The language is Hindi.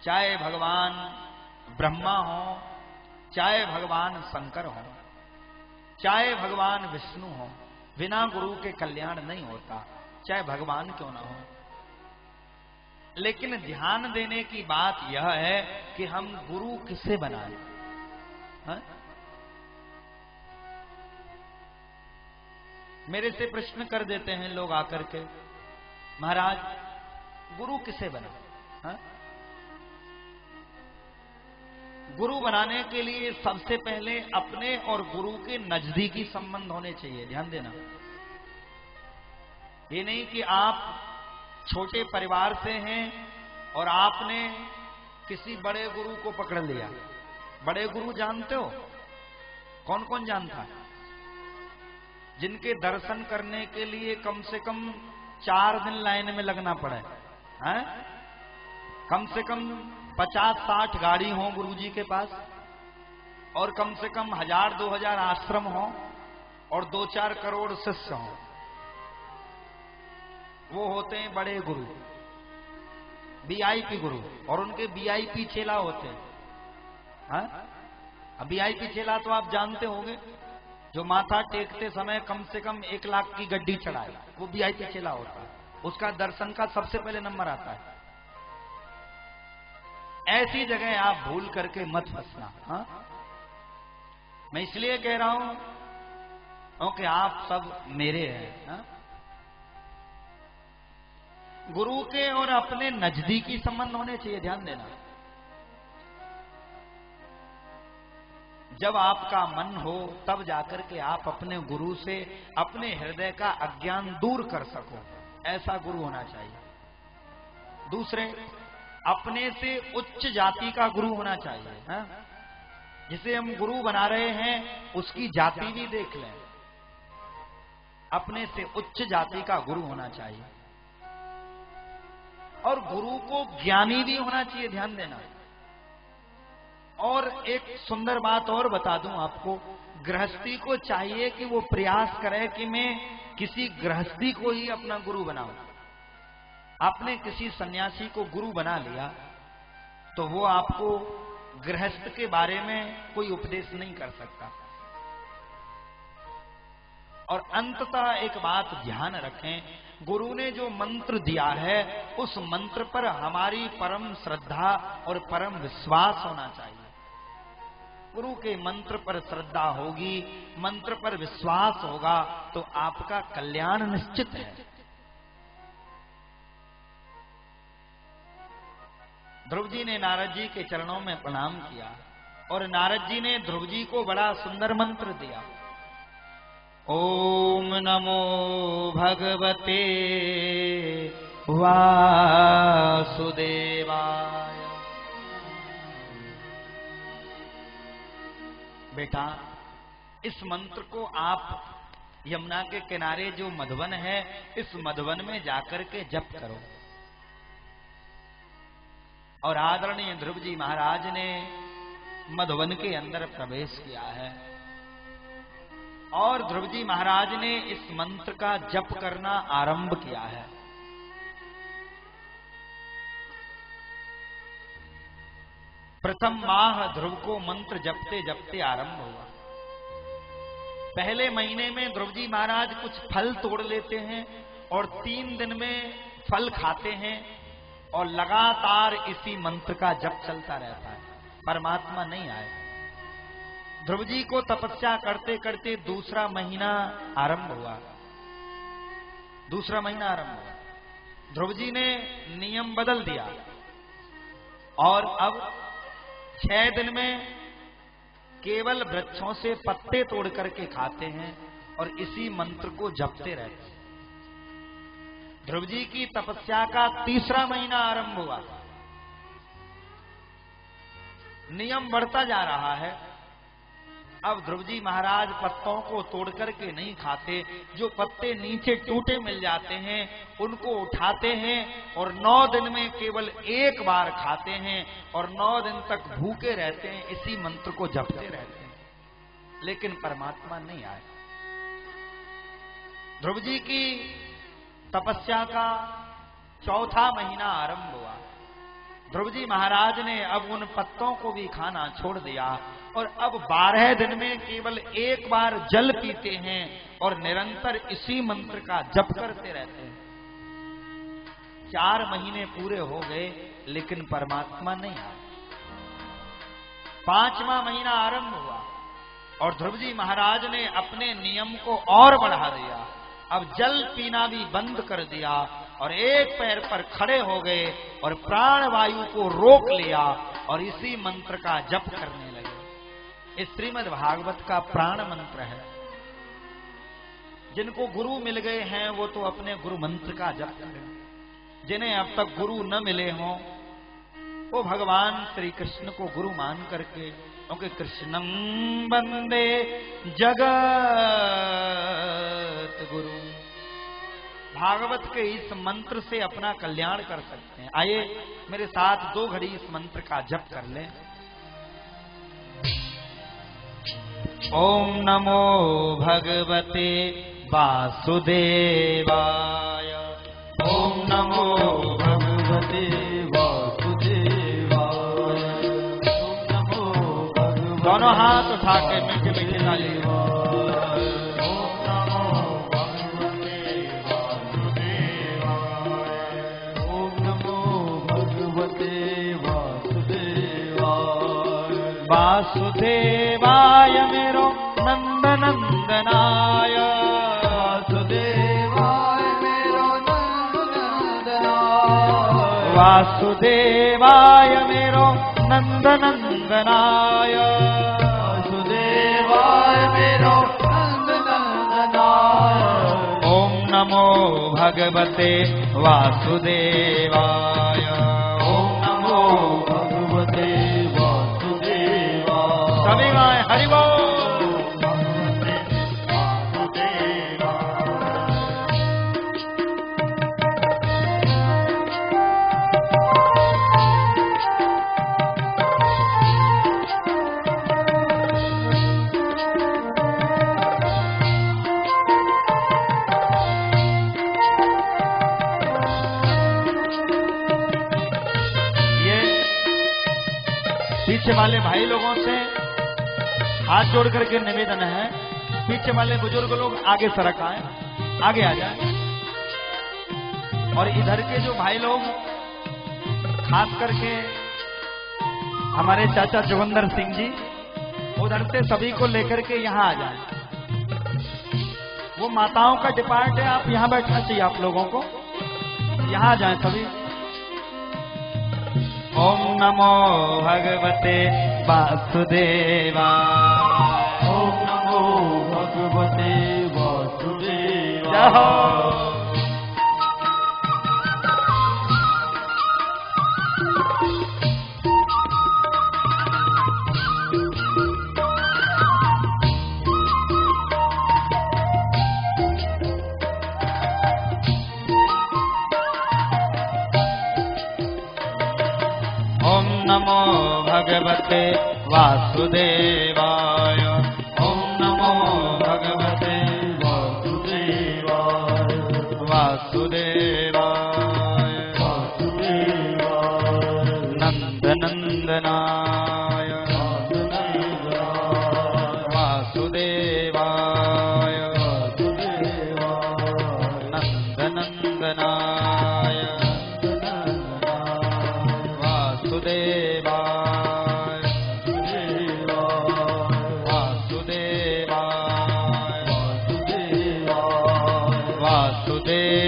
चाहे भगवान ब्रह्मा हो, चाहे भगवान शंकर हो, चाहे भगवान विष्णु हो, बिना गुरु के कल्याण नहीं होता, चाहे भगवान क्यों ना हो। लेकिन ध्यान देने की बात यह है कि हम गुरु किसे बनाएं। हा? मेरे से प्रश्न कर देते हैं लोग आकर के, महाराज गुरु किसे बनाएं? हा? गुरु बनाने के लिए सबसे पहले अपने और गुरु के नजदीकी संबंध होने चाहिए। ध्यान देना, ये नहीं कि आप छोटे परिवार से हैं और आपने किसी बड़े गुरु को पकड़ लिया। बड़े गुरु जानते हो कौन कौन जानता है? जिनके दर्शन करने के लिए कम से कम 4 दिन लाइन में लगना पड़े, हैं? कम से कम 50-60 गाड़ी हो गुरुजी के पास, और कम से कम 1000-2000 आश्रम हो, और 2-4 करोड़ शिष्य हो। वो होते हैं बड़े गुरु, वीआईपी गुरु, और उनके वीआईपी चेला होते हैं। अब वीआईपी चेला तो आप जानते होंगे, जो माथा टेकते समय कम से कम 1 लाख की गड्डी चढ़ाए, वो वीआईपी चेला होता है। उसका दर्शन का सबसे पहले नंबर आता है। ऐसी जगह आप भूल करके मत फंसना। हाँ, मैं इसलिए कह रहा हूं क्योंकि आप सब मेरे हैं। हाँ? गुरु के और अपने नजदीकी संबंध होने चाहिए। ध्यान देना, जब आपका मन हो तब जाकर के आप अपने गुरु से अपने हृदय का अज्ञान दूर कर सको, ऐसा गुरु होना चाहिए। दूसरे, अपने से उच्च जाति का गुरु होना चाहिए। हाँ? जिसे हम गुरु बना रहे हैं उसकी जाति भी देख लें, अपने से उच्च जाति का गुरु होना चाहिए। और गुरु को ज्ञानी भी होना चाहिए। ध्यान देना, और एक सुंदर बात और बता दूं आपको, गृहस्थी को चाहिए कि वो प्रयास करे कि मैं किसी गृहस्थी को ही अपना गुरु बनाऊं। आपने किसी सन्यासी को गुरु बना लिया तो वो आपको गृहस्थ के बारे में कोई उपदेश नहीं कर सकता। और अंततः एक बात ध्यान रखें, गुरु ने जो मंत्र दिया है उस मंत्र पर हमारी परम श्रद्धा और परम विश्वास होना चाहिए। गुरु के मंत्र पर श्रद्धा होगी, मंत्र पर विश्वास होगा तो आपका कल्याण निश्चित है। ध्रुव जी ने नारद जी के चरणों में प्रणाम किया और नारद जी ने ध्रुव जी को बड़ा सुंदर मंत्र दिया। ओम नमो भगवते वासुदेवाय। बेटा, इस मंत्र को आप यमुना के किनारे जो मधुवन है, इस मधुवन में जाकर के जप करो। और आदरणीय ध्रुव जी महाराज ने मधुवन के अंदर प्रवेश किया है और ध्रुव जी महाराज ने इस मंत्र का जप करना आरंभ किया है। प्रथम माह ध्रुव को मंत्र जपते जपते आरंभ हुआ। पहले महीने में ध्रुव जी महाराज कुछ फल तोड़ लेते हैं और 3 दिन में फल खाते हैं और लगातार इसी मंत्र का जप चलता रहता है। परमात्मा नहीं आए। ध्रुव जी को तपस्या करते करते दूसरा महीना आरंभ हुआ। ध्रुव जी ने नियम बदल दिया और अब 6 दिन में केवल वृक्षों से पत्ते तोड़ करके खाते हैं और इसी मंत्र को जपते रहते हैं। ध्रुव जी की तपस्या का 3रा महीना आरंभ हुआ। नियम बढ़ता जा रहा है। अब ध्रुव जी महाराज पत्तों को तोड़ करके नहीं खाते, जो पत्ते नीचे टूटे मिल जाते हैं उनको उठाते हैं और 9 दिन में केवल 1 बार खाते हैं और 9 दिन तक भूखे रहते हैं, इसी मंत्र को जपते रहते हैं। लेकिन परमात्मा नहीं आए। ध्रुव जी की तपस्या का 4था महीना आरंभ हुआ। ध्रुव जी महाराज ने अब उन पत्तों को भी खाना छोड़ दिया और अब 12 दिन में केवल एक बार जल पीते हैं और निरंतर इसी मंत्र का जप करते रहते हैं। 4 महीने पूरे हो गए लेकिन परमात्मा नहीं आया। 5वां महीना आरंभ हुआ और ध्रुव जी महाराज ने अपने नियम को और बढ़ा दिया। अब जल पीना भी बंद कर दिया और एक पैर पर खड़े हो गए और प्राण वायु को रोक लिया और इसी मंत्र का जप करने लगे। इस श्रीमद् भागवत का प्राण मंत्र है। जिनको गुरु मिल गए हैं वो तो अपने गुरु मंत्र का जप करें। जिन्हें अब तक गुरु न मिले हों वो भगवान श्री कृष्ण को गुरु मान करके, क्योंकि कृष्णं वंदे जगत गुरु, भागवत के इस मंत्र से अपना कल्याण कर सकते हैं। आइए मेरे साथ 2 घड़ी इस मंत्र का जप कर लें। ओम नमो भगवते वासुदेवाय। ओम नमो भगवते वासुदेवाय। ओम नमो भगवते, दोनों हाथ उठा के मीठे मीठे ताली। वासुदेवाय मेरो नंद नंदनाय। वासुदेवाय मेरो नंद नंदनाय। वासुदेवाय मेरो नंद नंदनाय। वासुदेवाय मेरो नंद नंदनाय। ओम नमो भगवते वासुदेवाय। ओम नमो भगवते सभी गाएं हरि बोल। ये पीछे वाले भाई लोगों से हाथ जोड़ करके निवेदन है, पीछे वाले बुजुर्ग लोग आगे सरक आए, आगे आ जाए। और इधर के जो भाई लोग, खास करके हमारे चाचा जोगिंदर सिंह जी, उधर से सभी को लेकर के यहाँ आ जाए। वो माताओं का डिपार्ट है, आप यहाँ बैठना चाहिए आप लोगों को। यहाँ आ जाए सभी। ओम नमो भगवते वासुदेवाय। ओम नमो भगवते वासुदेवाय। ओम नमो भगवते वासुदेवाय। ओम नमो भगवते वासुदेवाय। वासुदेवाय वासुदेवाय। नंद नंदनाय। वासुदेवाय वासुदेवाय। नंद नंदनाय। वासुदेवाय वासुदेवाय वासुदेवाय।